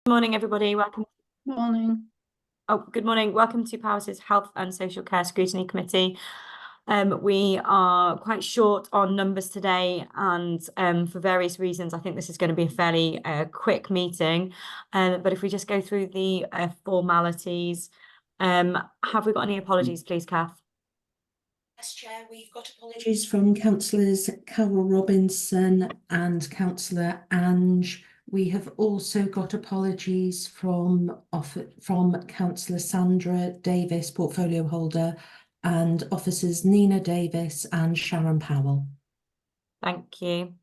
Good morning, everybody. Welcome. Morning. Oh, good morning. Welcome to Power's Health and Social Care Scrutiny Committee. We are quite short on numbers today, and for various reasons, I think this is going to be a fairly quick meeting. But if we just go through the formalities, have we got any apologies, please, Kath? Yes, Chair, we've got apologies from Councillors Carol Robinson and Councillor Ange. We have also got apologies from Councillor Sandra Davis, portfolio holder, and officers Nina Davis and Sharon Powell. Thank you.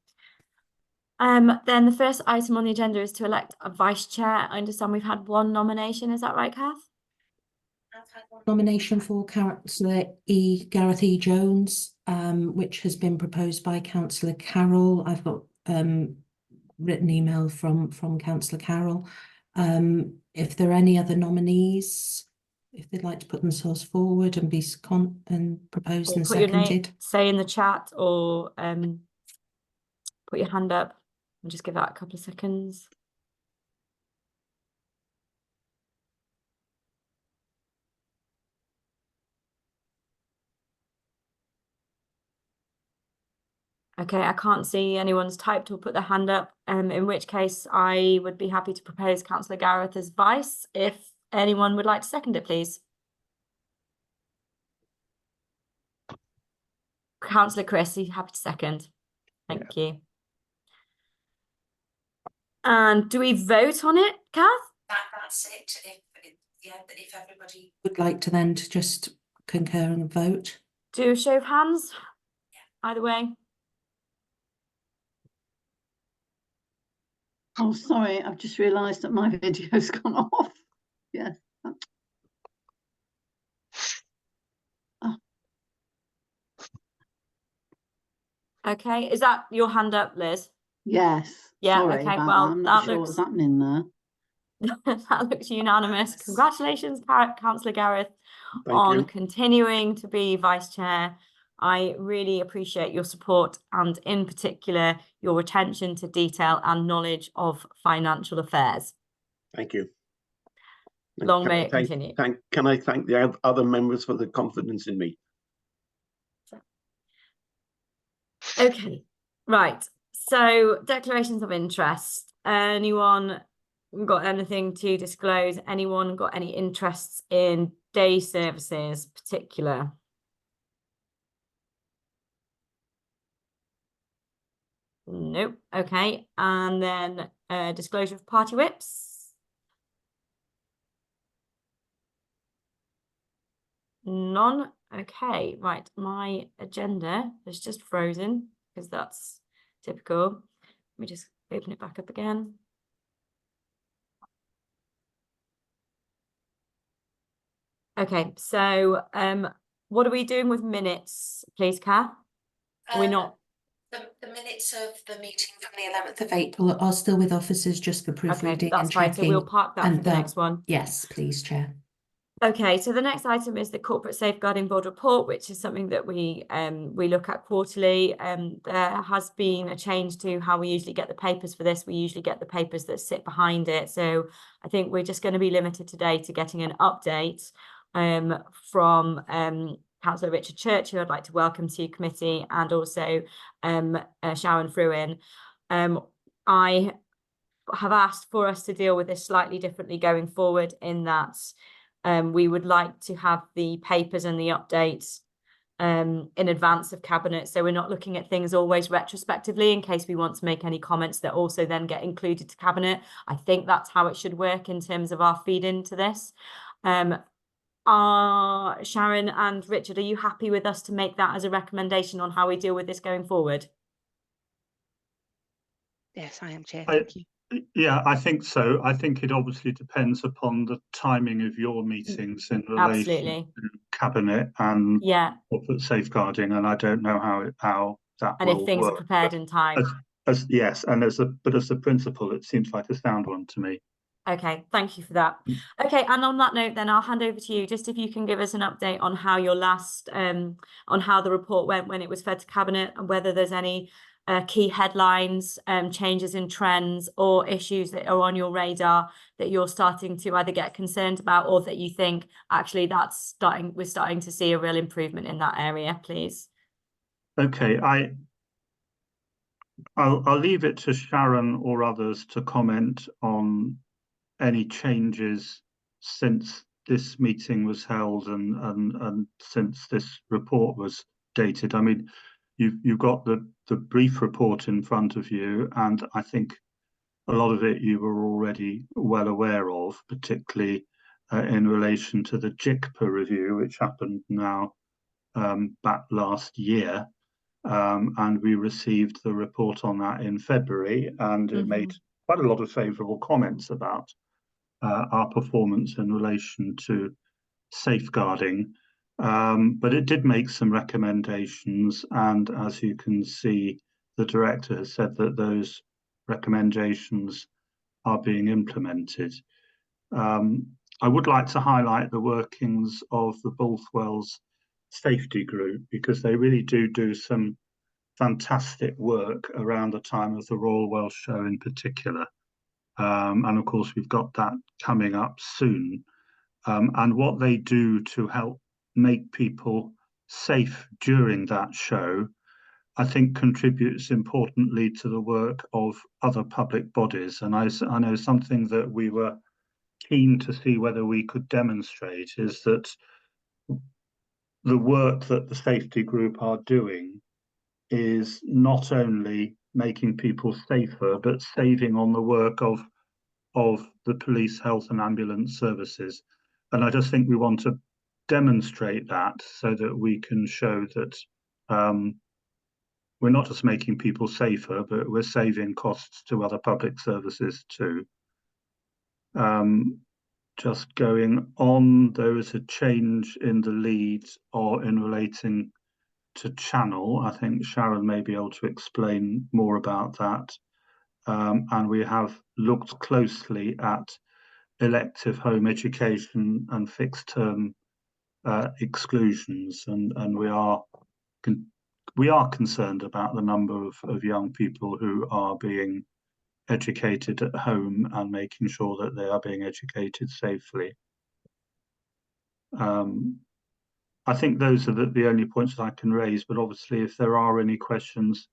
Then the first item on the agenda is to elect a vice chair. I understand we've had one nomination. Is that right, Kath? I've had one nomination for Councillor Gareth E. Jones, which has been proposed by Councillor Carroll. I've got written email from Councillor Carroll. If there are any other nominees, if they'd like to put themselves forward and be proposed and seconded. Say in the chat or put your hand up and just give that a couple of seconds. Okay, I can't see anyone's typed or put their hand up, in which case I would be happy to propose Councillor Gareth as vice. If anyone would like to second it, please. Councillor Chris, are you happy to second? Thank you. And do we vote on it, Kath? That's it. If everybody would like to then to just concur and vote. Do a show of hands, either way. Oh, sorry, I've just realised that my video's gone off. Yes. Oh. Okay, is that your hand up, Liz? Yes. Yeah, sorry okay, about well, that. I'm not sure what's happening there. That looks unanimous. Congratulations, Councillor Gareth, on continuing to be vice chair. I really appreciate your support and in particular your attention to detail and knowledge of financial affairs. Thank you. Long may it continue. Can I thank the other members for the confidence in me? Okay, right. So declarations of interest. Anyone got anything to disclose? Anyone got any interests in day services particular? Nope. Okay. And then disclosure of party whips. None. Okay, right. My agenda is just frozen because that's typical. Let me just open it back up again. Okay, so what are we doing with minutes, please, Kath? We're not. The minutes of the meeting from the 11th of April are still with officers just for proofreading and checking. So we'll park that for the next one. Yes, please, Chair. Okay, so the next item is the Corporate Safeguarding Board report, which is something that we look at quarterly. There has been a change to how we usually get the papers for this. We usually get the papers that sit behind it. So I think we're just going to be limited today to getting an update from Councillor Richard Church, who I'd like to welcome to your committee, and also Sharon Fruin. I have asked for us to deal with this slightly differently going forward, in that we would like to have the papers and the updates in advance of Cabinet. So we're not looking at things always retrospectively in case we want to make any comments that also then get included to Cabinet. I think that's how it should work in terms of our feed into this. Sharon and Richard, are you happy with us to make that as a recommendation on how we deal with this going forward? Yes, I am, Chair. Thank you. Yeah, I think so. I think it obviously depends upon the timing of your meetings in relation to Cabinet and corporate safeguarding, and I don't know how that will work. And if things are prepared in time. Yes, and as a principle, it seems like a sound one to me. Okay, thank you for that. Okay, and on that note, then I'll hand over to you. Just if you can give us an update on how your last, on how the report went when it was fed to Cabinet, and whether there's any key headlines, changes in trends, or issues that are on your radar that you're starting to either get concerned about or that you think actually we're starting to see a real improvement in that area, please? Okay, I'll leave it to Sharon or others to comment on any changes since this meeting was held and since this report was dated. I mean, you've got the brief report in front of you, and I think a lot of it you were already well aware of, particularly in relation to the JICPA review, which happened now back last year. And we received the report on that in February, and it made quite a lot of favourable comments about our performance in relation to safeguarding. But it did make some recommendations, and as you can see, the director has said that those recommendations are being implemented. I would like to highlight the workings of the Bothwell's Safety Group, because they really do some fantastic work around the time of the Royal Welsh Show in particular. And of course, we've got that coming up soon. And what they do to help make people safe during that show, I think, contributes importantly to the work of other public bodies. And I know something that we were keen to see whether we could demonstrate is that the work that the Safety Group are doing is not only making people safer, but saving on the work of the police, health and ambulance services. And I just think we want to demonstrate that so that we can show that we're not just making people safer, but we're saving costs to other public services too. Just going on, there is a change in the lead or in relating to channel. I think Sharon may be able to explain more about that. And we have looked closely at elective home education and fixed term exclusions, and we are concerned about the number of young people who are being educated at home and making sure that they are being educated safely. I think those are the only points that I can raise, but obviously if there are any questions,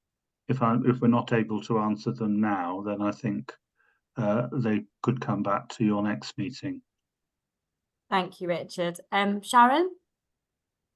if we're not able to answer them now, then I think they could come back to your next meeting. Thank you, Richard. Sharon?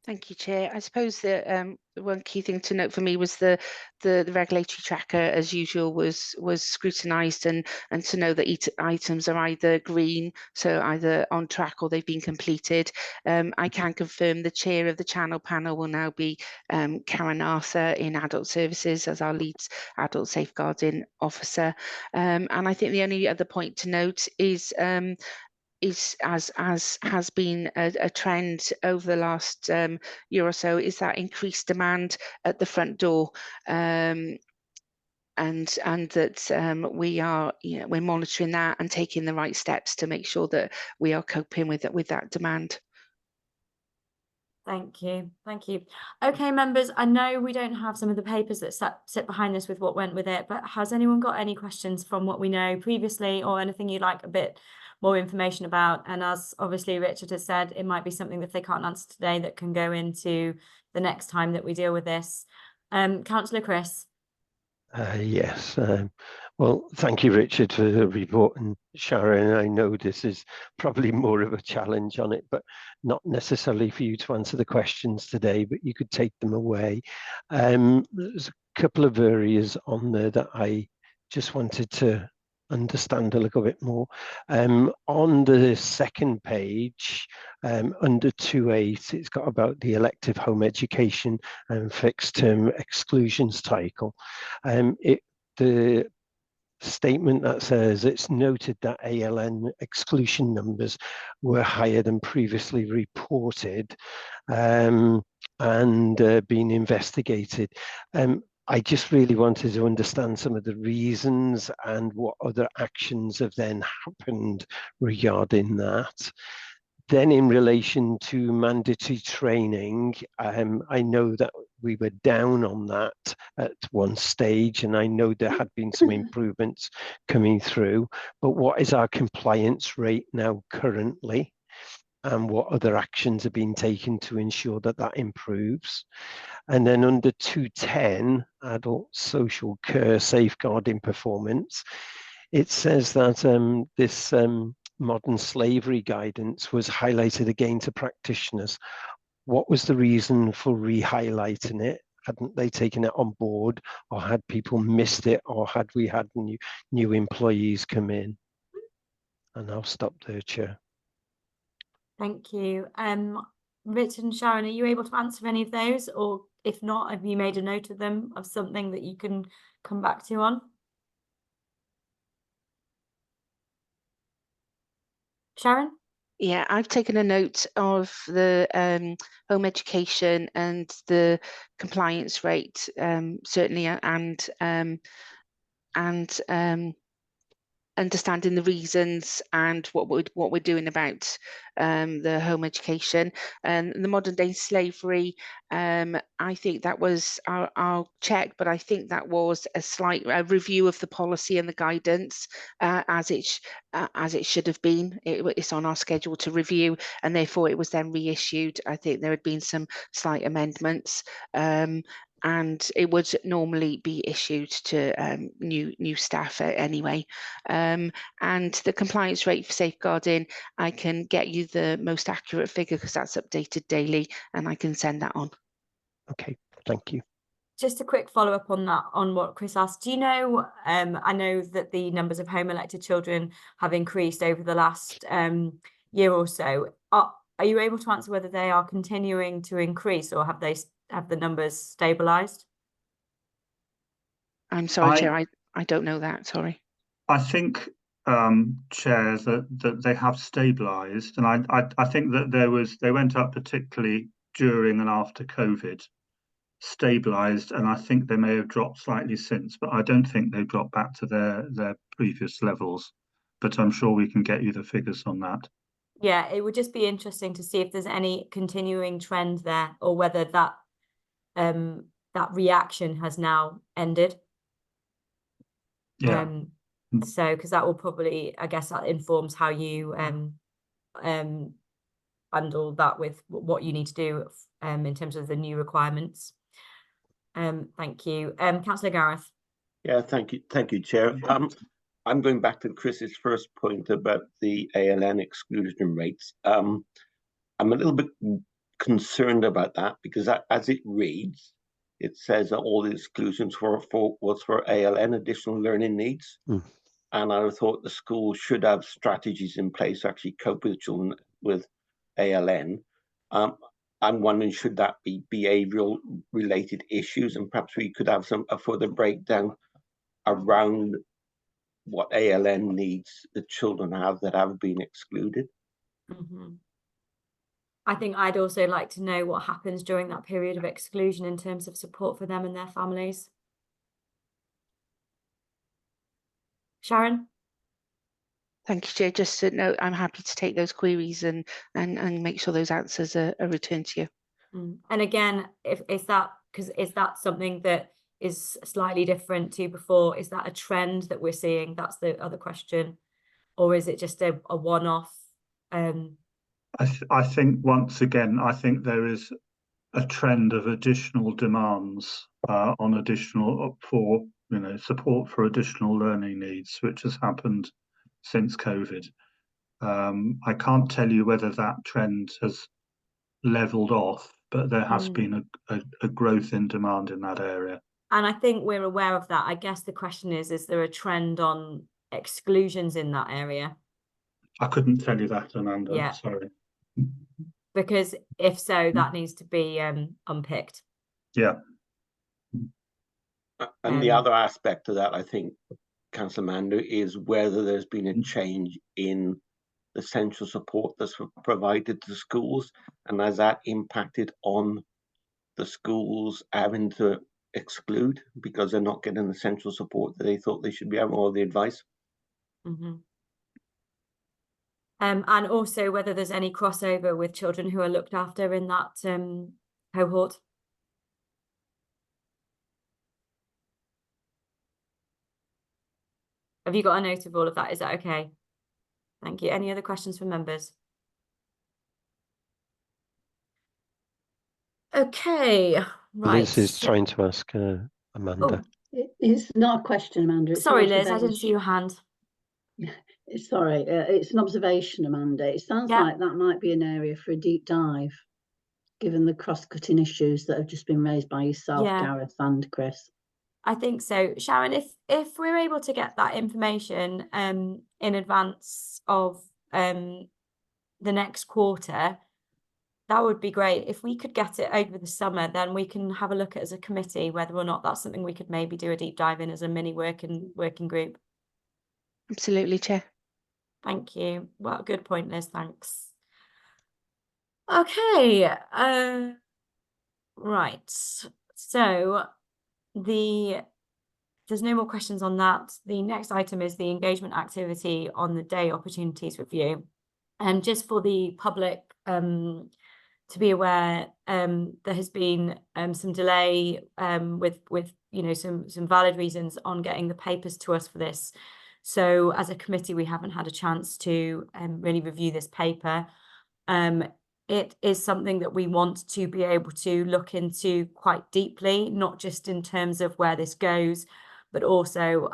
Thank you, Chair. I suppose that one key thing to note for me was the regulatory tracker, as usual, was scrutinised and to know that items are either green, so either on track or they've been completed. I can confirm the chair of the channel panel will now be Karen Arthur in Adult Services as our lead adult safeguarding officer. And I think the only other point to note is as has been a trend over the last year or so, is that increased demand at the front door, and that we are, we're monitoring that and taking the right steps to make sure that we are coping with that demand. Thank you. Thank you. Okay, members, I know we don't have some of the papers that sit behind this with what went with it, but has anyone got any questions from what we know previously or anything you'd like a bit more information about? And as obviously Richard has said, it might be something that they can't answer today that can go into the next time that we deal with this. Councillor Chris. Yes. Well, thank you, Richard, for the report. And Sharon, I know this is probably more of a challenge on it, but not necessarily for you to answer the questions today, but you could take them away. There's a couple of areas on there that I just wanted to understand a little bit more. On the second page, under 2.8, it's got about the elective home education and fixed term exclusions title. The statement that says it's noted that ALN exclusion numbers were higher than previously reported and being investigated. I just really wanted to understand some of the reasons and what other actions have then happened regarding that. Then in relation to mandatory training, I know that we were down on that at one stage, and I know there had been some improvements coming through, but what is our compliance rate now currently? And what other actions are being taken to ensure that that improves? And then under 210, adult social care safeguarding performance, it says that this modern slavery guidance was highlighted again to practitioners. What was the reason for re-highlighting it? Hadn't they taken it on board, or had people missed it, or had we had new employees come in? And I'll stop there, Chair. Thank you. Richard and Sharon, are you able to answer any of those? Or if not, have you made a note of them, of something that you can come back to on? Sharon? Yeah, I've taken a note of the home education and the compliance rate, certainly, and understanding the reasons and what we're doing about the home education and the modern day slavery. I think that was I'll check, but I think that was a slight review of the policy and the guidance as it should have been. It's on our schedule to review, and therefore it was then reissued. I think there had been some slight amendments. And it would normally be issued to new staff anyway. And the compliance rate for safeguarding, I can get you the most accurate figure because that's updated daily, and I can send that on. Okay, thank you. Just a quick follow-up on that, on what Chris asked. Do you know, I know that the numbers of home elected children have increased over the last year or so. Are you able to answer whether they are continuing to increase, or have the numbers stabilized? I'm sorry, Chair, I don't know that, sorry. I think, Chair, that they have stabilised, and I think that they went up particularly during and after COVID, stabilised, and I think they may have dropped slightly since, but I don't think they've dropped back to their previous levels. But I'm sure we can get you the figures on that. Yeah, it would just be interesting to see if there's any continuing trend there, or whether that that reaction has now ended. Yeah. So, because that will probably, I guess, that informs how you bundle that with what you need to do in terms of the new requirements. Thank you. Councillor Gareth. Yeah, thank you, Chair. I'm going back to Chris's first point about the ALN exclusion rates. I'm a little bit concerned about that, because as it reads, it says that all the exclusions was for ALN, additional learning needs. And I thought the school should have strategies in place to actually cope with children with ALN. I'm wondering, should that be behavioural related issues? And perhaps we could have a further breakdown around what ALN needs the children have that have been excluded. I think I'd also like to know what happens during that period of exclusion in terms of support for them and their families. Sharon? Thank you, Chair. Just to note, I'm happy to take those queries and make sure those answers are returned to you. And again, is that something that is slightly different to before? Is that a trend that we're seeing? That's the other question. Or is it just a one-off? I think, once again, I think there is a trend of additional demands on additional for support for additional learning needs, which has happened since COVID. I can't tell you whether that trend has leveled off, but there has been a growth in demand in that area. And I think we're aware of that. I guess the question is there a trend on exclusions in that area? I couldn't tell you that, Amanda. Yeah. Sorry. Because if so, that needs to be unpicked. Yeah. And the other aspect of that, I think, Councillor Mando, is whether there's been a change in the central support that's provided to schools, and has that impacted on the schools having to exclude because they're not getting the central support that they thought they should be having, or the advice. And also whether there's any crossover with children who are looked after in that cohort. Have you got a note of all of that? Is that okay? Thank you. Any other questions from members? Okay, right. Liz is trying to ask Amanda. It's not a question, Amanda. It's Sorry, an Liz, I didn't see your hand. Sorry, it's an observation, Amanda. It sounds like that might be an area for a deep dive, given the cross-cutting issues that have just been raised by yourself, Gareth, and Chris. I think so. Sharon, if we're able to get that information in advance of the next quarter, that would be great. If we could get it over the summer, then we can have a look at as a committee whether or not that's something we could maybe do a deep dive in as a mini working group. Absolutely, Chair. Thank you. Well, good point, Liz. Thanks. Okay. Right. So there's no more questions on that. The next item is the engagement activity on the day opportunities review. And just for the public to be aware, there has been some delay with some valid reasons on getting the papers to us for this. So as a committee, we haven't had a chance to really review this paper. It is something that we want to be able to look into quite deeply, not just in terms of where this goes, but also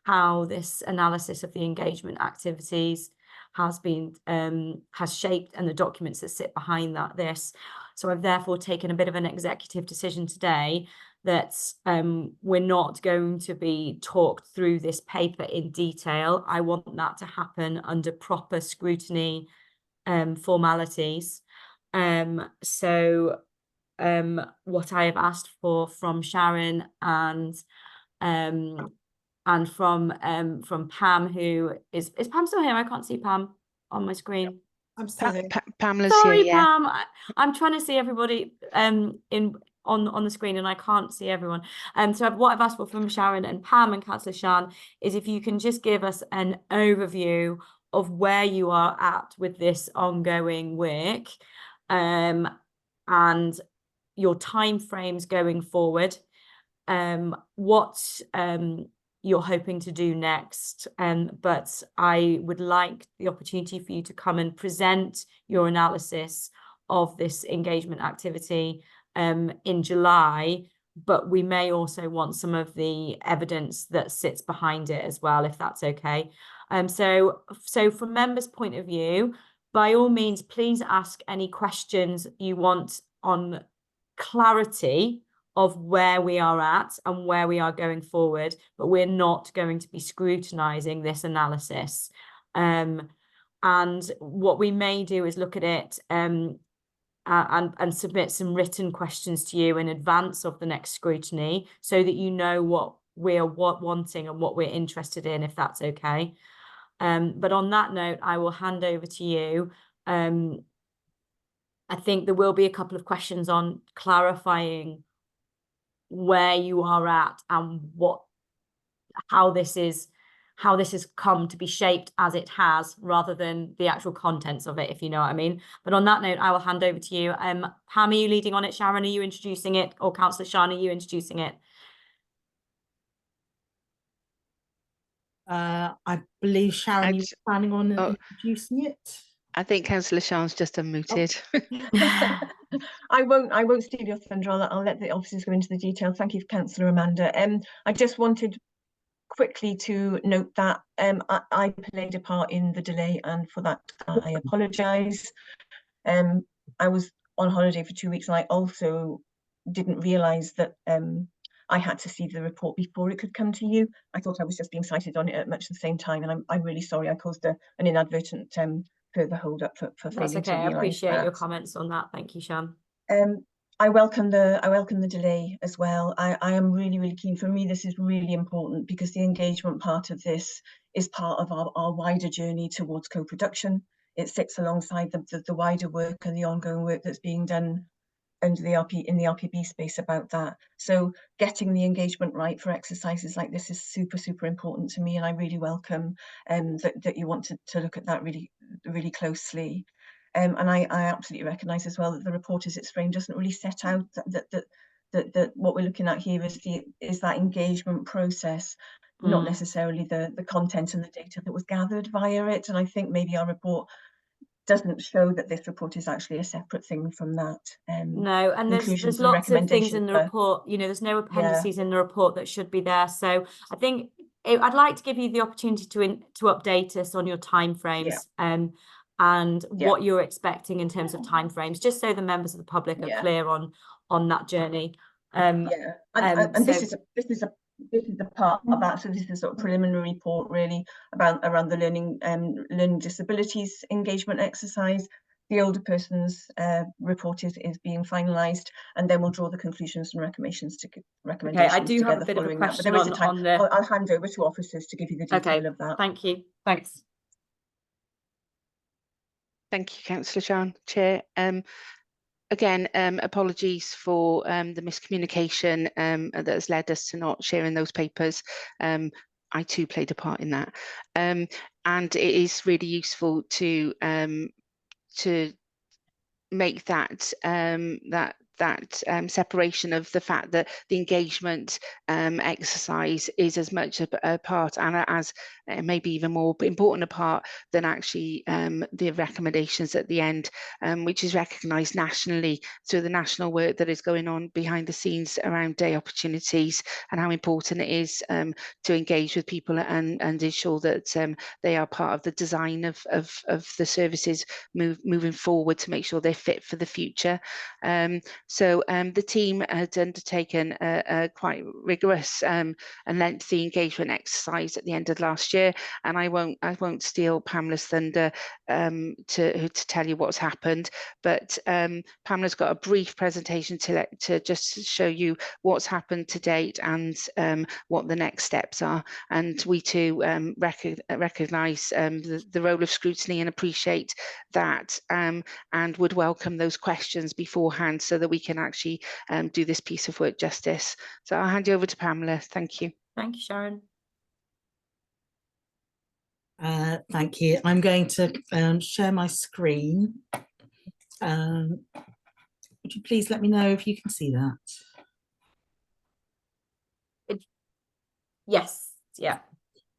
how this analysis of the engagement activities has shaped and the documents that sit behind this. So I've therefore taken a bit of an executive decision today that we're not going to be talked through this paper in detail. I want that to happen under proper scrutiny formalities. So what I have asked for from Sharon and from Pam, who is Pam still here? I can't see Pam on my screen. I'm still here. Pamela's Sorry, here, yeah. Pam. I'm trying to see everybody on the screen and I can't see everyone. So what I've asked for from Sharon and Pam and Councillor Shan is if you can just give us an overview of where you are at with this ongoing work and your timeframes going forward, what you're hoping to do next. But I would like the opportunity for you to come and present your analysis of this engagement activity in July, but we may also want some of the evidence that sits behind it as well, if that's okay. So from members' point of view, by all means, please ask any questions you want on clarity of where we are at and where we are going forward, but we're not going to be scrutinizing this analysis. And what we may do is look at it and submit some written questions to you in advance of the next scrutiny so that you know what we're wanting and what we're interested in, if that's okay. But on that note, I will hand over to you. I think there will be a couple of questions on clarifying where you are at and how this has come to be shaped as it has, rather than the actual contents of it, if you know what I mean. But on that note, I will hand over to you. Pam, are you leading on it? Sharon, are you introducing it? Or Councillor Shan, are you introducing it? I believe Sharon, you're planning on introducing it. I think Councillor Shan's just unmuted. I won't steal your thunder. I'll let the officers go into the detail. Thank you, Councillor Amanda. I just wanted quickly to note that I played a part in the delay, and for that I apologise. I was on holiday for 2 weeks, and I also didn't realise that I had to see the report before it could come to you. I thought I was just being cited on it at much the same time, and I'm really sorry I caused an inadvertent further hold up for That's okay. I appreciate your comments on that. Thank you, Shan. I welcome the delay as well. I am really keen. For me, this is really important because the engagement part of this is part of our wider journey towards co-production. It sits alongside the wider work and the ongoing work that's being done under the RPB space about that. So getting the engagement right for exercises like this is super important to me, and I really welcome that you want to look at that really closely. And I absolutely recognise as well that the report as it's framed doesn't really set out that what we're looking at here is that engagement process. not necessarily the content and the data that was gathered via it. And I think maybe our report doesn't show that this report is actually a separate thing from that. No, and there's lots of things in the report, you know, there's no appendices in the report that should be there. So I think I'd like to give you the opportunity to update us on your timeframes and what you're expecting in terms of timeframes, just so the members of the public are clear on that journey. And this is a part of that. So this is a sort of preliminary report really around the learning disabilities engagement exercise. The older person's report is being finalised, and then we'll draw the conclusions and recommendations Okay, I do have a bit of a question. But there is a time. I'll hand over to officers to give you the detail of that. Thank you. Thanks. Thank you, Councillor Sharon. Chair. Again, apologies for the miscommunication that has led us to not sharing those papers. I too played a part in that, and it is really useful to make that separation of the fact that the engagement exercise is as much a part and as maybe even more important a part than actually the recommendations at the end, which is recognised nationally through the national work that is going on behind the scenes around day opportunities, and how important it is to engage with people and ensure that they are part of the design of the services moving forward to make sure they're fit for the future. So the team had undertaken a quite rigorous and lengthy engagement exercise at the end of last year, and I won't steal Pamela's thunder to tell you what's happened, but Pamela's got a brief presentation to just show you what's happened to date and what the next steps are. And we too recognise the role of scrutiny and appreciate that, and would welcome those questions beforehand so that we can actually do this piece of work justice. So I'll hand you over to Pamela. Thank you. Thank you, Sharon. Thank you. I'm going to share my screen. Would you please let me know if you can see that? Yes. Yeah.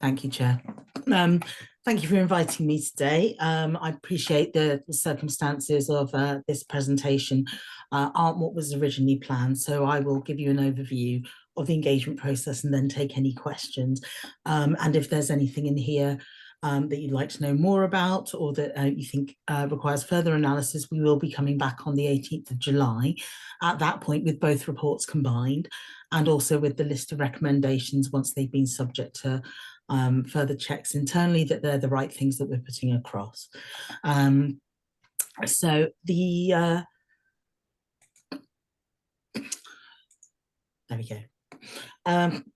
Thank you, Chair. Thank you for inviting me today. I appreciate the circumstances of this presentation aren't what was originally planned, so I will give you an overview of the engagement process and then take any questions. And if there's anything in here that you'd like to know more about or that you think requires further analysis, we will be coming back on the 18th of July at that point with both reports combined, and also with the list of recommendations once they've been subject to further checks internally that they're the right things that we're putting across. So the there we go.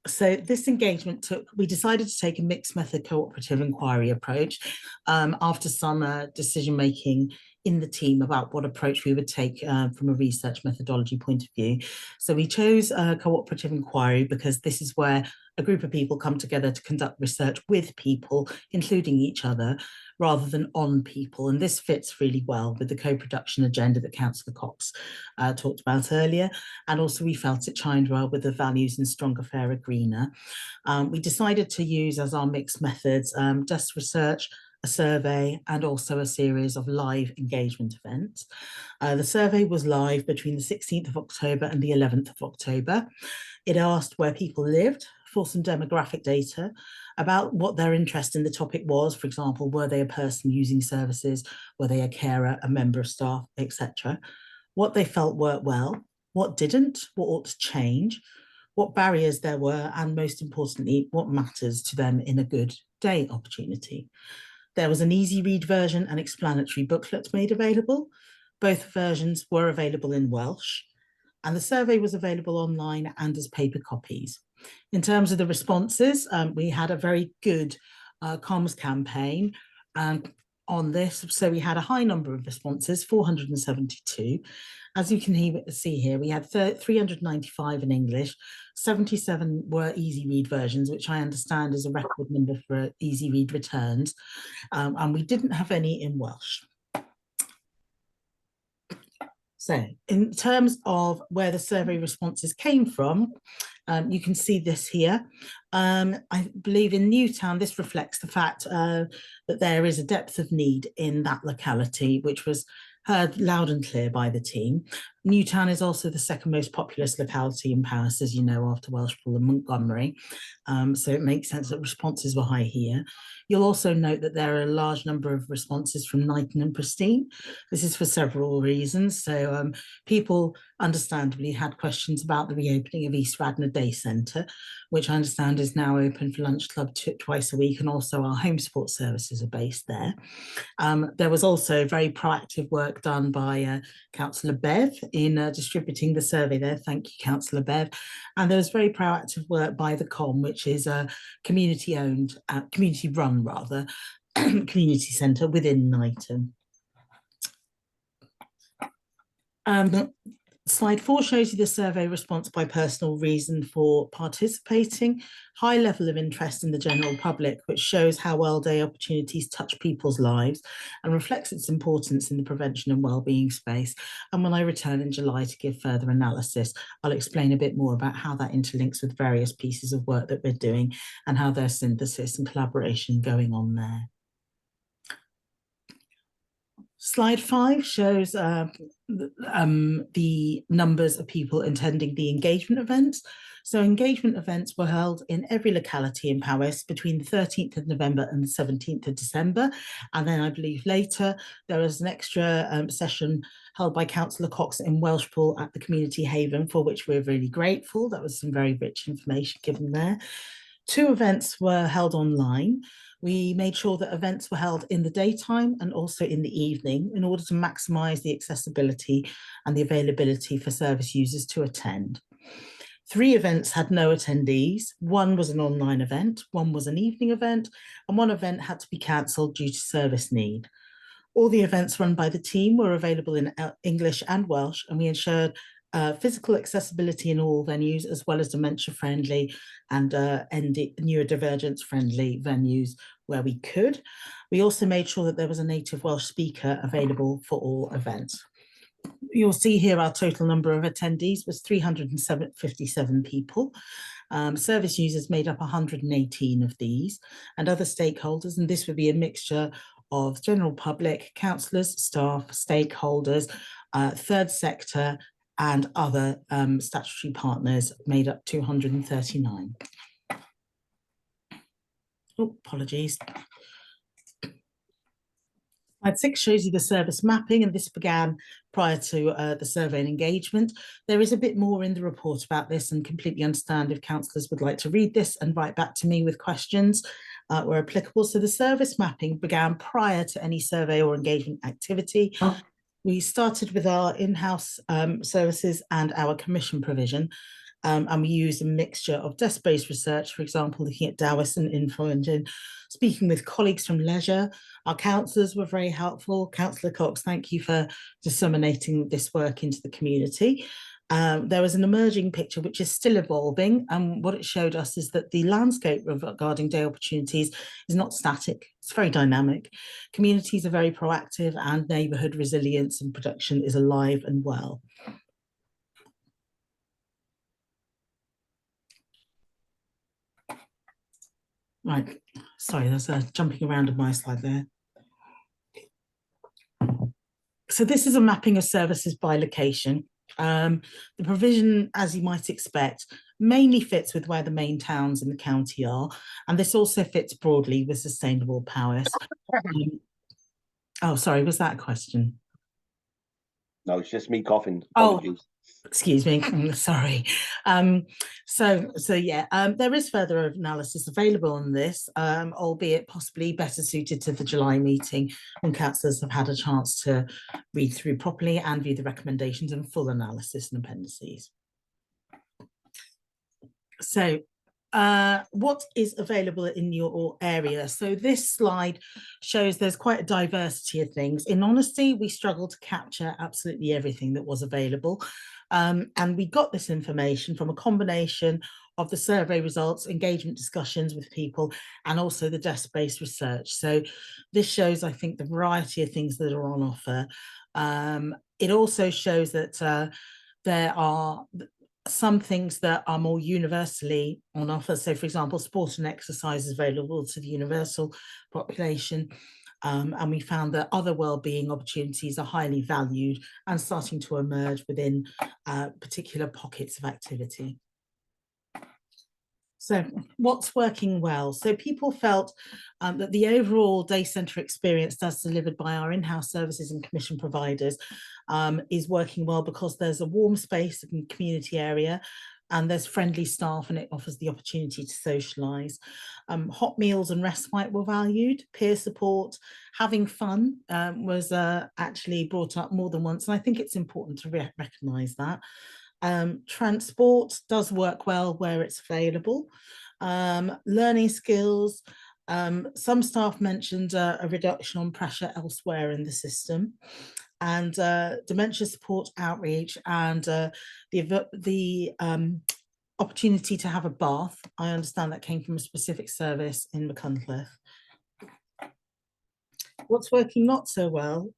So this engagement we decided to take a mixed method cooperative inquiry approach after some decision making in the team about what approach we would take from a research methodology point of view. So we chose a cooperative inquiry because this is where a group of people come together to conduct research with people, including each other, rather than on people. And this fits really well with the co-production agenda that Councillor Cox talked about earlier. And also we felt it chimed well with the values in Stronger, Fairer, Greener. We decided to use as our mixed methods just research, a survey, and also a series of live engagement events. The survey was live between the 16th of October and the 11th of October. It asked where people lived for some demographic data about what their interest in the topic was. For example, were they a person using services? Were they a carer, a member of staff, etc.? What they felt worked well, what didn't, what ought to change, what barriers there were, and most importantly, what matters to them in a good day opportunity. There was an easy read version and explanatory booklet made available. Both versions were available in Welsh, and the survey was available online and as paper copies. In terms of the responses, we had a very good comms campaign on this. So we had a high number of responses, 472. As you can see here, we had 395 in English, 77 were easy read versions, which I understand is a record number for easy read returns, and we didn't have any in Welsh. So in terms of where the survey responses came from, you can see this here. I believe in Newtown, this reflects the fact that there is a depth of need in that locality, which was heard loud and clear by the team. Newtown is also the second most populous locality in Paris, as you know, after Welshpool and Montgomery. So it makes sense that responses were high here. You'll also note that there are a large number of responses from Knighton and Pristine. This is for several reasons. So people understandably had questions about the reopening of East Radnor Day Centre, which I understand is now open for lunch club twice a week, and also our home support services are based there. There was also very proactive work done by Councillor Bev in distributing the survey there. Thank you, Councillor Bev. And there was very proactive work by the COM, which is a community-owned, community-run rather, community centre within Knighton. Slide 4 shows you the survey response by personal reason for participating. High level of interest in the general public, which shows how well day opportunities touch people's lives and reflects its importance in the prevention and wellbeing space. And when I return in July to give further analysis, I'll explain a bit more about how that interlinks with various pieces of work that we're doing and how there's synthesis and collaboration going on there. Slide 5 shows the numbers of people attending the engagement events. So engagement events were held in every locality in Powys between the 13th of November and the 17th of December. And then I believe later there was an extra session held by Councillor Cox in Welshpool at the Community Haven, for which we're really grateful. That was some very rich information given there. 2 events were held online. We made sure that events were held in the daytime and also in the evening in order to maximise the accessibility and the availability for service users to attend. 3 events had no attendees. 1 was an online event, 1 was an evening event, and 1 event had to be cancelled due to service need. All the events run by the team were available in English and Welsh, and we ensured physical accessibility in all venues, as well as dementia-friendly and neurodivergence-friendly venues where we could. We also made sure that there was a native Welsh speaker available for all events. You'll see here our total number of attendees was 357 people. Service users made up 118 of these, and other stakeholders, and this would be a mixture of general public, councillors, staff, stakeholders, third sector, and other statutory partners made up 239. Oh, apologies. Slide 6 shows you the service mapping, and this began prior to the survey and engagement. There is a bit more in the report about this, and completely understand if councillors would like to read this and write back to me with questions where applicable. So the service mapping began prior to any survey or engagement activity. We started with our in-house services and our commission provision, and we used a mixture of desk-based research, for example, looking at Dawes and Info Engine, speaking with colleagues from leisure. Our councillors were very helpful. Councillor Cox, thank you for disseminating this work into the community. There was an emerging picture which is still evolving, and what it showed us is that the landscape regarding day opportunities is not static, it's very dynamic. Communities are very proactive, and neighbourhood resilience and production is alive and well. Right, sorry, there's a jumping around on my slide there. So this is a mapping of services by location. The provision, as you might expect, mainly fits with where the main towns in the county are, and this also fits broadly with sustainable Powys. Oh, sorry, was that a question? No, it's just me coughing. Apologies. Excuse me, sorry. So yeah, there is further analysis available on this, albeit possibly better suited to the July meeting when councillors have had a chance to read through properly and view the recommendations and full analysis and appendices. So what is available in your area? So this slide shows there's quite a diversity of things. In honesty, we struggled to capture absolutely everything that was available. And we got this information from a combination of the survey results, engagement discussions with people, and also the desk-based research. So this shows, I think, the variety of things that are on offer. It also shows that there are some things that are more universally on offer. So, for example, sport and exercise is available to the universal population. And we found that other wellbeing opportunities are highly valued and starting to emerge within particular pockets of activity. So what's working well? So people felt that the overall day centre experience as delivered by our in-house services and commission providers is working well because there's a warm space and community area, and there's friendly staff, and it offers the opportunity to socialise. Hot meals and respite were valued. Peer support, having fun was actually brought up more than once, and I think it's important to recognise that. Transport does work well where it's available. Learning skills, some staff mentioned a reduction on pressure elsewhere in the system, and dementia support outreach, and the opportunity to have a bath. I understand that came from a specific service in Machynlleth. What's working not so well?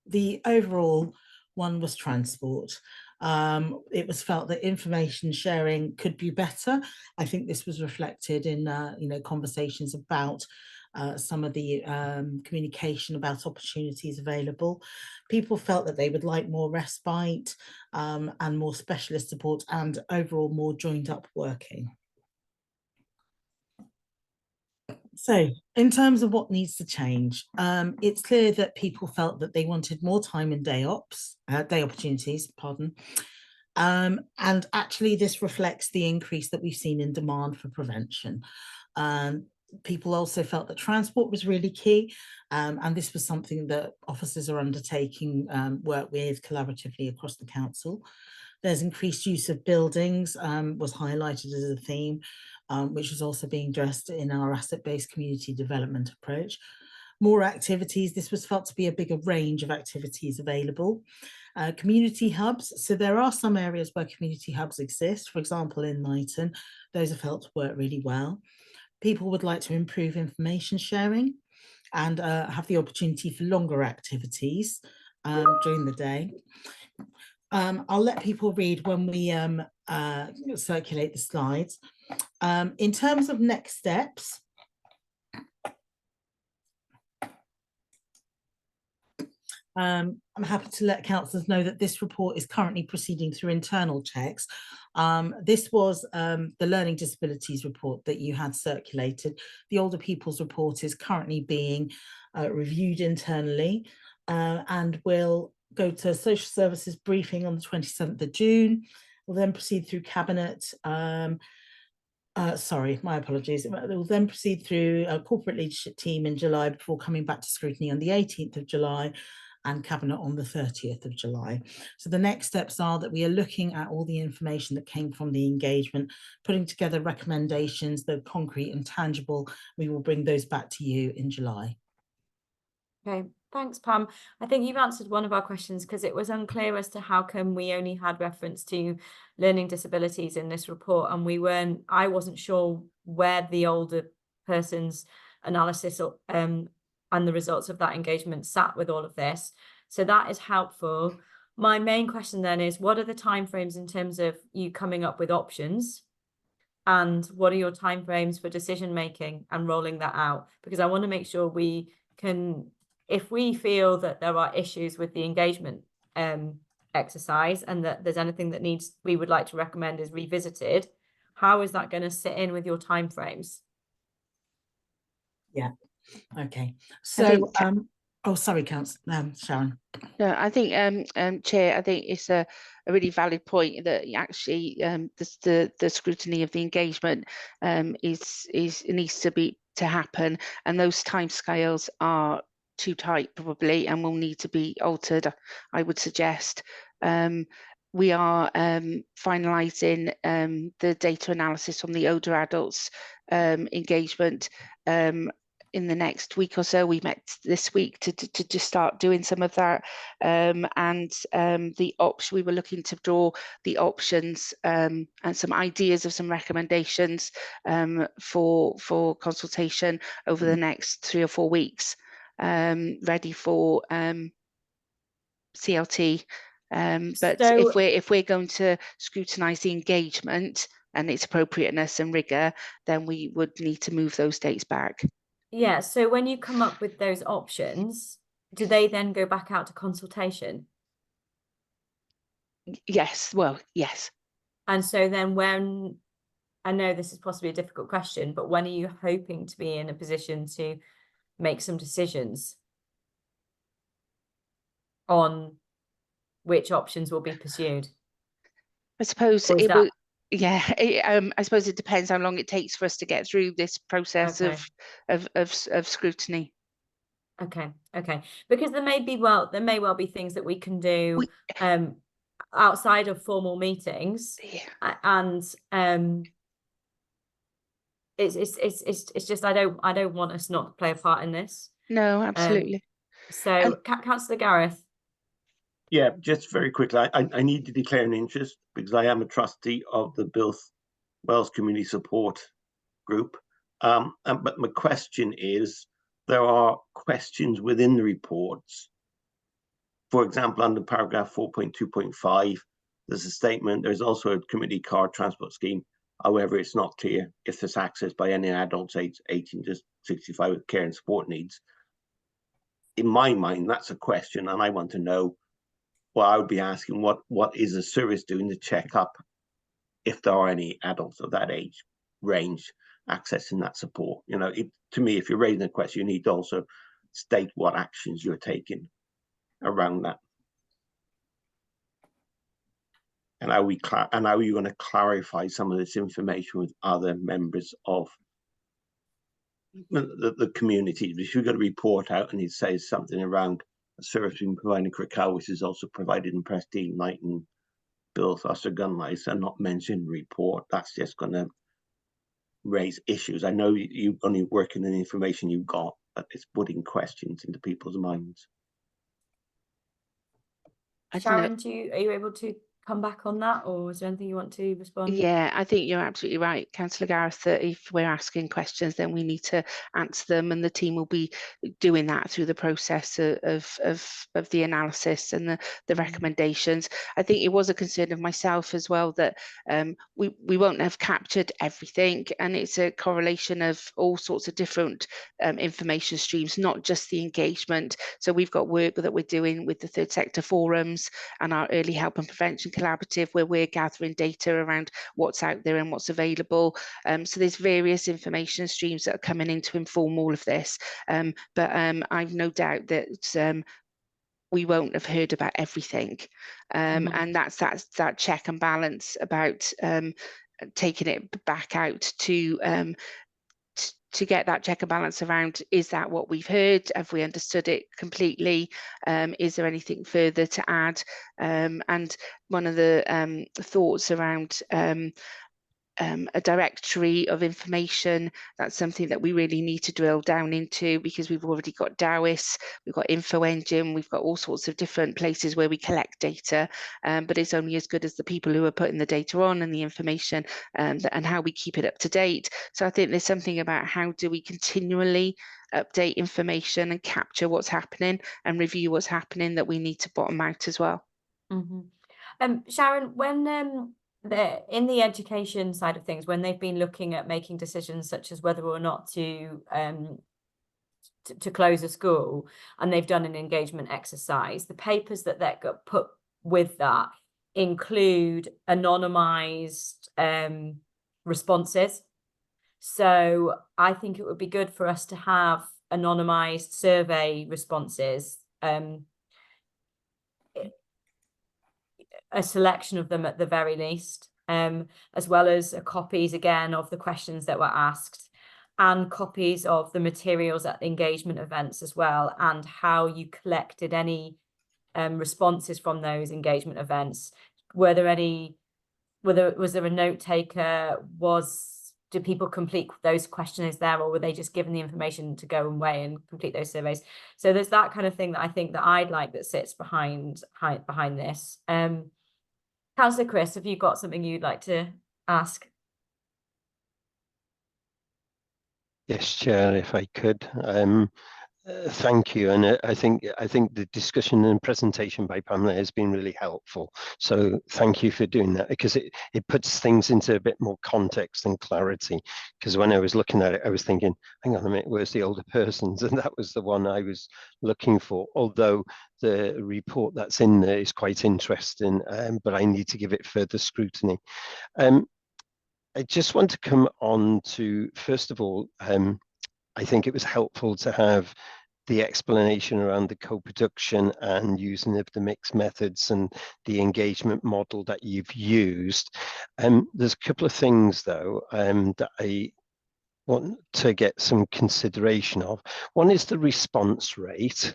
The overall one was transport. It was felt that information sharing could be better. I think this was reflected in conversations about some of the communication about opportunities available. People felt that they would like more respite and more specialist support, and overall more joined up working. So in terms of what needs to change, it's clear that people felt that they wanted more time in day opportunities, pardon. And actually this reflects the increase that we've seen in demand for prevention. People also felt that transport was really key, and this was something that officers are undertaking work with collaboratively across the council. There's increased use of buildings, was highlighted as a theme, which is also being addressed in our asset-based community development approach. More activities, this was felt to be a bigger range of activities available. Community hubs, so there are some areas where community hubs exist, for example in Knighton, those are felt to work really well. People would like to improve information sharing and have the opportunity for longer activities during the day. I'll let people read when we circulate the slides. In terms of next steps, I'm happy to let councillors know that this report is currently proceeding through internal checks. This was the learning disabilities report that you had circulated. The older people's report is currently being reviewed internally and will go to social services briefing on the 27th of June. We'll then proceed through cabinet. Sorry, my apologies. It will then proceed through a corporate leadership team in July before coming back to scrutiny on the 18th of July and cabinet on the 30th of July. So the next steps are that we are looking at all the information that came from the engagement, putting together recommendations that are concrete and tangible. We will bring those back to you in July. Okay, thanks, Pam. I think you've answered one of our questions because it was unclear as to how come we only had reference to learning disabilities in this report, and I wasn't sure where the older person's analysis and the results of that engagement sat with all of this. So that is helpful. My main question then is, what are the timeframes in terms of you coming up with options? And what are your timeframes for decision making and rolling that out? Because I want to make sure we can, if we feel that there are issues with the engagement exercise and that there's anything that we would like to recommend is revisited, how is that going to sit in with your timeframes? Yeah. Okay. So, oh, sorry, Sharon. No, I think, Chair, I think it's a really valid point that actually the scrutiny of the engagement needs to happen, and those timescales are too tight probably and will need to be altered, I would suggest. We are finalising the data analysis on the older adults engagement in the next week or so. We met this week to just start doing some of that, and the option, we were looking to draw the options and some ideas of some recommendations for consultation over the next 3 or 4 weeks, ready for CLT. But So, if we're going to scrutinise the engagement and its appropriateness and rigour, then we would need to move those dates back. yeah, so when you come up with those options, do they then go back out to consultation? Yes, well, yes. And so then when, I know this is possibly a difficult question, but when are you hoping to be in a position to make some decisions on which options will be pursued? I suppose Or is it that- will, yeah, I suppose it depends how long it takes for us to get through this process Okay. of scrutiny. Okay, because there may well be things that we can do outside of formal meetings, Yeah. and it's just I don't want us not to play a part in this. No, absolutely. So, Councillor Gareth. Yeah, just very quickly, I need to declare an interest because I am a trustee of the Wales Community Support Group. But my question is, there are questions within the reports. For example, under paragraph 4.2.5, there's a statement, there's also a community car transport scheme. However, it's not clear if this accessed by any adults aged 18 to 65 with care and support needs. In my mind, that's a question, and I want to know, well, I would be asking what is the service doing to check up if there are any adults of that age range accessing that support. You know, to me, if you're raising a question, you need to also state what actions you're taking around that. And are you going to clarify some of this information with other members of the community? If you've got a report out and it says something around a service being provided in Crickhowell, which is also provided in Prestige, Knighton, Bilthus or Gunlice, and not mentioned in the report, that's just going to raise issues. I know you only working in the information you've got, but it's putting questions into people's minds. Sharon, are you able to come back on that, or is there anything you want to respond? Yeah, I think you're absolutely right, Councillor Gareth, that if we're asking questions, then we need to answer them, and the team will be doing that through the process of the analysis and the recommendations. I think it was a concern of myself as well that we won't have captured everything, and it's a correlation of all sorts of different information streams, not just the engagement. So we've got work that we're doing with the third sector forums and our early help and prevention collaborative, where we're gathering data around what's out there and what's available. So there's various information streams that are coming in to inform all of this. But I've no doubt that we won't have heard about everything. And that's that check and balance about taking it back out to get that check and balance around, is that what we've heard? Have we understood it completely? Is there anything further to add? And one of the thoughts around a directory of information, that's something that we really need to drill down into, because we've already got DAWIS, we've got Info Engine, we've got all sorts of different places where we collect data, but it's only as good as the people who are putting the data on and the information and how we keep it up to date. So I think there's something about how do we continually update information and capture what's happening and review what's happening that we need to bottom out as well. Sharon, when in the education side of things, when they've been looking at making decisions such as whether or not to close a school, and they've done an engagement exercise, the papers that got put with that include anonymized responses. So I think it would be good for us to have anonymized survey responses, a selection of them at the very least, as well as copies again of the questions that were asked, and copies of the materials at engagement events as well, and how you collected any responses from those engagement events. Was there a note taker? Was do people complete those questionnaires there, or were they just given the information to go away and complete those surveys? So there's that kind of thing that I think that I'd like that sits behind this. Councillor Chris, have you got something you'd like to ask? Yes, Chair, if I could. Thank you, and I think the discussion and presentation by Pamela has been really helpful. So thank you for doing that, because it puts things into a bit more context and clarity. Because when I was looking at it, I was thinking, hang on a minute, where's the older persons? And that was the one I was looking for. Although the report that's in there is quite interesting, but I need to give it further scrutiny. I just want to come on to, first of all, I think it was helpful to have the explanation around the co-production and using of the mixed methods and the engagement model that you've used. There's a couple of things, though, that I want to get some consideration of. One is the response rate,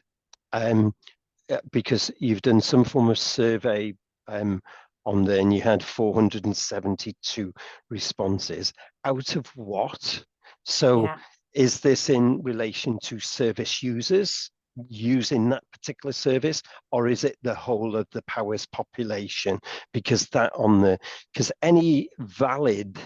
because you've done some form of survey on there, and you had 472 responses. Out of what? So Yeah. is this in relation to service users using that particular service, or is it the whole of the powers population? Because any valid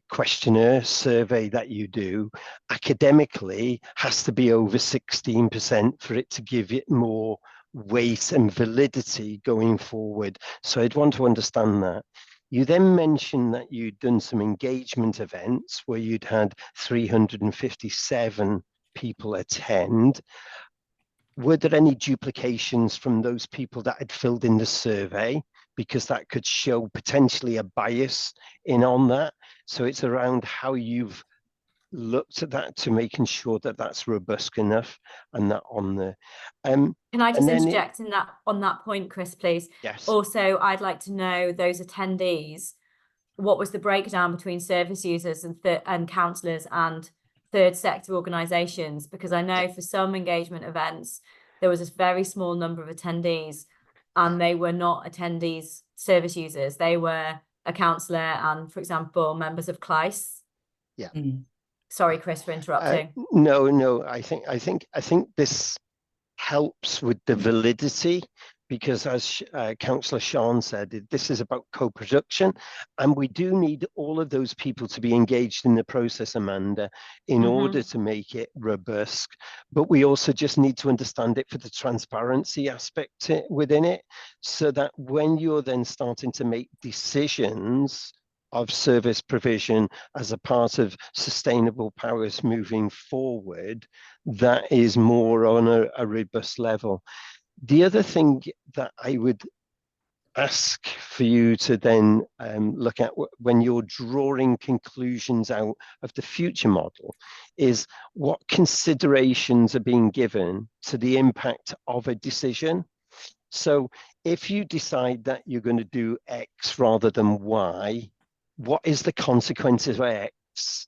questionnaire survey that you do academically has to be over 16% for it to give it more weight and validity going forward. So I'd want to understand that. You then mentioned that you'd done some engagement events where you'd had 357 people attend. Were there any duplications from those people that had filled in the survey? Because that could show potentially a bias in on that. So it's around how you've looked at that to making sure that that's robust enough and that on the. Can I just interject on that point, Chris, please? Yes. Also, I'd like to know those attendees, what was the breakdown between service users and councillors and third sector organisations? Because I know for some engagement events, there was a very small number of attendees, and they were not attendees, service users. They were a councillor and, for example, members of CLICE. Yeah. Sorry, Chris, for interrupting. No. I think this helps with the validity, because as Councillor Sean said, this is about co-production, and we do need all of those people to be engaged in the process, Amanda, in order to make it robust. But we also just need to understand it for the transparency aspect within it, so that when you're then starting to make decisions of service provision as a part of sustainable powers moving forward, that is more on a robust level. The other thing that I would ask for you to then look at when you're drawing conclusions out of the future model is what considerations are being given to the impact of a decision. So if you decide that you're going to do X rather than Y, what is the consequences of X?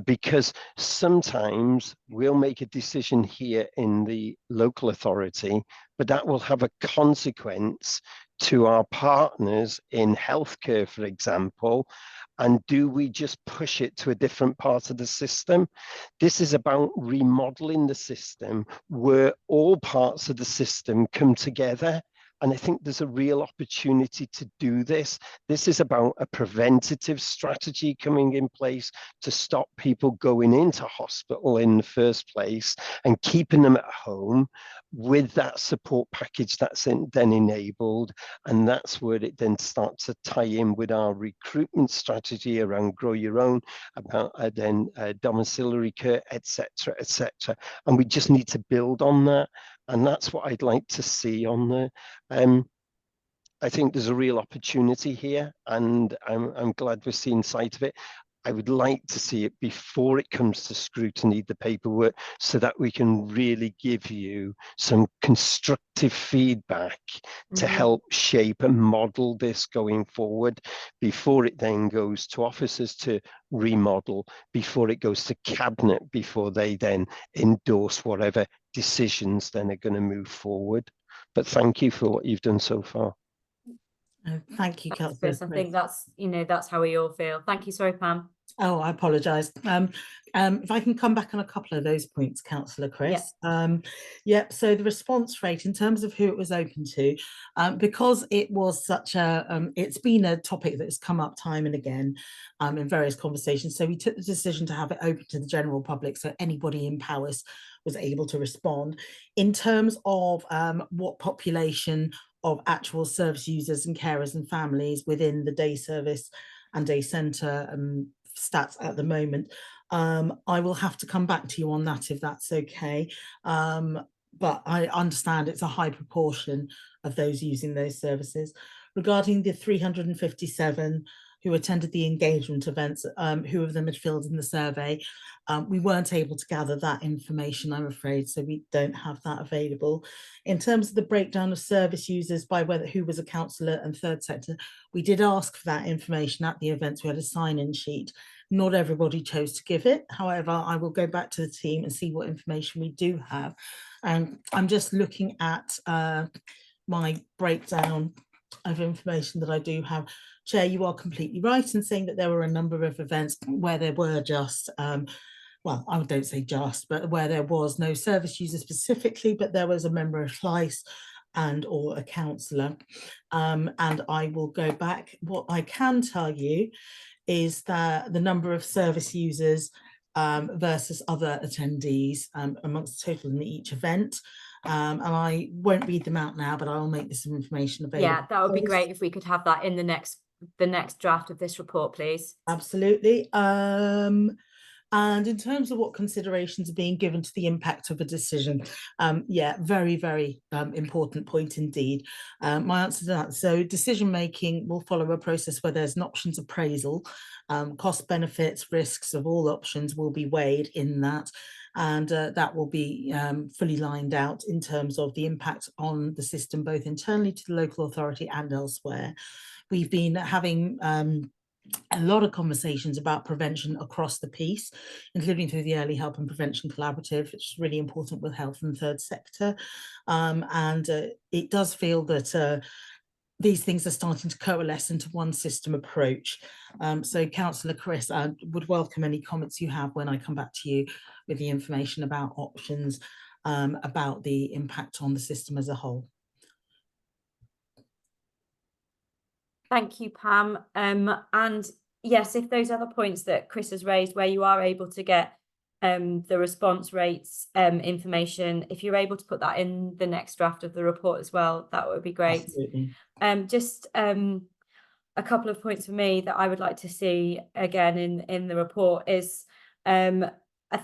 Because sometimes we'll make a decision here in the local authority, but that will have a consequence to our partners in healthcare, for example. And do we just push it to a different part of the system? This is about remodeling the system where all parts of the system come together. And I think there's a real opportunity to do this. This is about a preventative strategy coming in place to stop people going into hospital in the first place and keeping them at home with that support package that's then enabled. And that's where it then starts to tie in with our recruitment strategy around grow your own, about domiciliary care, etc., etc. And we just need to build on that. And that's what I'd like to see on there. I think there's a real opportunity here, and I'm glad we're seeing sight of it. I would like to see it before it comes to scrutiny, the paperwork, so that we can really give you some constructive feedback to help shape and model this going forward, before it then goes to officers to remodel, before it goes to cabinet, before they then endorse whatever decisions then are going to move forward. But thank you for what you've done so far. Thank you, Thanks, Councillor Chris. I think that's, that's how we all feel. Thank you. Sorry, Pam. Oh, I apologise. If I can come back on a couple of those points, Councillor Chris. Yep. So the response rate in terms of who it was open to, because it was such a, it's been a topic that's come up time and again in various conversations. So we took the decision to have it open to the general public, so anybody in Powys was able to respond. In terms of what population of actual service users and carers and families within the day service and day centre stats at the moment, I will have to come back to you on that if that's okay, but I understand it's a high proportion of those using those services. Regarding the 357 who attended the engagement events, who of them had filled in the survey, we weren't able to gather that information, I'm afraid, so we don't have that available. In terms of the breakdown of service users by who was a councillor and third sector, we did ask for that information at the events. We had a sign-in sheet. Not everybody chose to give it. However, I will go back to the team and see what information we do have. And I'm just looking at my breakdown of information that I do have. Chair, you are completely right in saying that there were a number of events where there were just, well, I don't say just, but where there was no service user specifically, but there was a member of Slice and or a councillor. And I will go back. What I can tell you is that the number of service users versus other attendees amongst the total in each event. And I won't read them out now, but I'll make this information available. Yeah, that would be great if we could have that in the next draft of this report, please. Absolutely. And in terms of what considerations are being given to the impact of a decision, yeah, very, very important point indeed. My answer to that, so decision making will follow a process where there's an options appraisal, cost benefits, risks of all options will be weighed in that, and that will be fully lined out in terms of the impact on the system, both internally to the local authority and elsewhere. We've been having a lot of conversations about prevention across the piece, including through the Early Help and Prevention Collaborative, which is really important with health and third sector. And it does feel that these things are starting to coalesce into one system approach. So Councillor Chris, I would welcome any comments you have when I come back to you with the information about options, about the impact on the system as a whole. Thank you, Pam. And yes, if those other points that Chris has raised, where you are able to get the response rates information, if you're able to put that in the next draft of the report as well, that would be great. Absolutely. Just a couple of points for me that I would like to see again in the report is I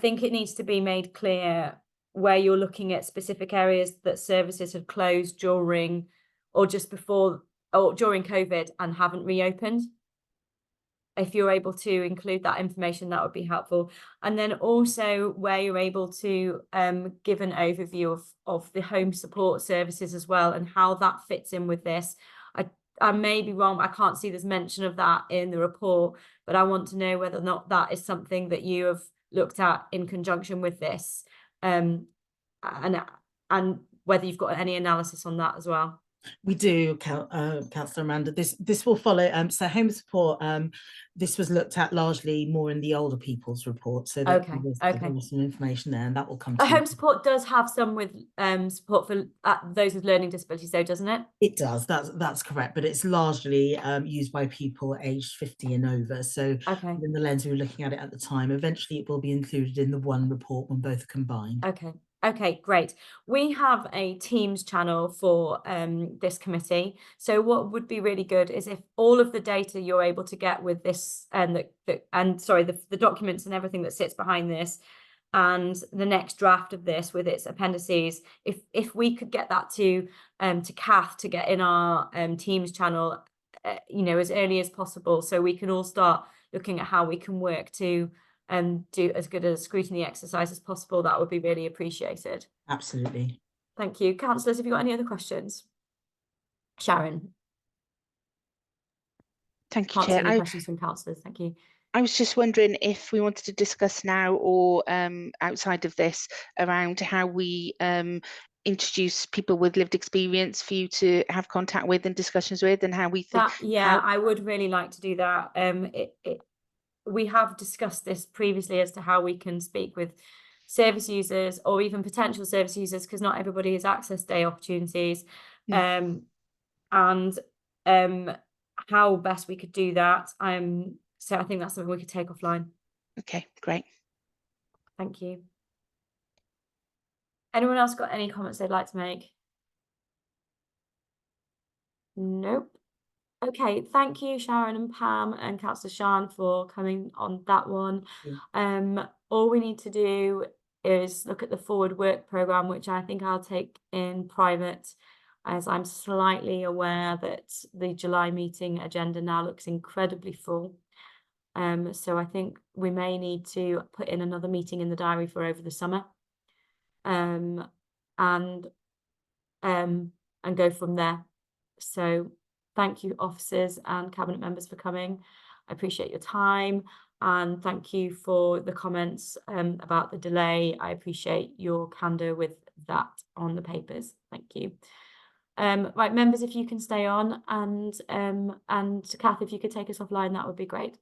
think it needs to be made clear where you're looking at specific areas that services have closed during or just before or during COVID and haven't reopened. If you're able to include that information, that would be helpful. And then also where you're able to give an overview of the home support services as well and how that fits in with this. I may be wrong, I can't see there's mention of that in the report, but I want to know whether or not that is something that you have looked at in conjunction with this, and whether you've got any analysis on that as well. We do, Councillor Amanda. This will follow. So home support. This was looked at largely more in the older people's report. So there was some information there, and that will come. Home support does have some with support for those with learning disabilities, though, doesn't it? It does. That's correct. But it's largely used by people aged 50 and over. So in the lens we were looking at it at the time, eventually it will be included in the one report when both are combined. Okay, great. We have a Teams channel for this committee. So what would be really good is if all of the data you're able to get with this and the documents and everything that sits behind this and the next draft of this with its appendices, if we could get that to Kath to get in our Teams channel, as early as possible, so we can all start looking at how we can work to do as good a scrutiny exercise as possible, that would be really appreciated. Absolutely. Thank you. Councillors, have you got any other questions? Sharon. Thank you, Chair. Any questions from councillors? Thank you. I was just wondering if we wanted to discuss now or outside of this around how we introduce people with lived experience for you to have contact with and discussions with, and how we think. I would really like to do that. We have discussed this previously as to how we can speak with service users or even potential service users, because not everybody has access day opportunities, and how best we could do that. So I think that's something we could take offline. Okay, great. Thank you. Anyone else got any comments they'd like to make? Nope. Okay, thank you, Sharon and Pam and Councillor Shan, for coming on that one. All we need to do is look at the forward work programme, which I think I'll take in private, as I'm slightly aware that the July meeting agenda now looks incredibly full. So I think we may need to put in another meeting in the diary for over the summer, and go from there. So thank you, officers and cabinet members, for coming. I appreciate your time, and thank you for the comments about the delay. I appreciate your candor with that on the papers. Thank you. Right, members, if you can stay on, and Kath, if you could take us offline, that would be great.